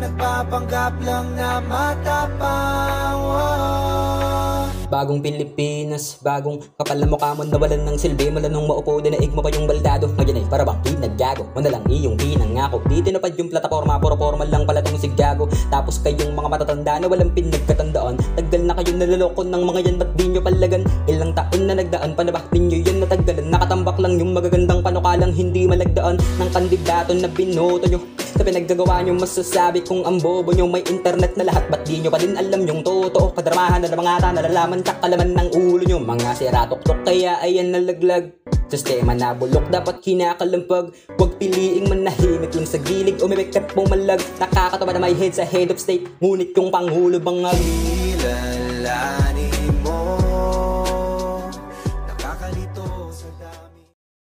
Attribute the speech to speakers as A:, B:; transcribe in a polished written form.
A: nagpapanggap lang na matapang.
B: Bagong Pilipinas, bagong kapal na mukha mo nawalan ng silbi. Mula nung maupo, dinaig mo pa yung baldado. Ngayon ay para bang tweet naggago, mo na lang iyong pinangako. Di tinupad yung plataforma, puro formal lang pala tong sigago. Tapos kayong mga matatanda na walang pinagkatandaan, tagal na kayo naloloko ng mga yan, ba't di nyo palagan? Ilang taon na nagdaan, pa na ba ninyo yan natagalan? Nakatambak lang yung magagandang panukalang hindi malagdaan ng kandidato na binoto nyo. Sa pinaggagawa nyo masasabi kung ang bobo nyo may internet na lahat, ba't di nyo pa din alam yung totoo? Kadramahan na mga ata nalalaman sa kalaman ng ulo nyo. Mga siratok-tok kaya ayan nalaglag. Sistema na bulok dapat kinakalampag. Huwag piliing manahimik yung sa gilid, umibig at pumalag. Nakakatawa na may head sa head of state, ngunit yung pangulo bangag.
A: Kilala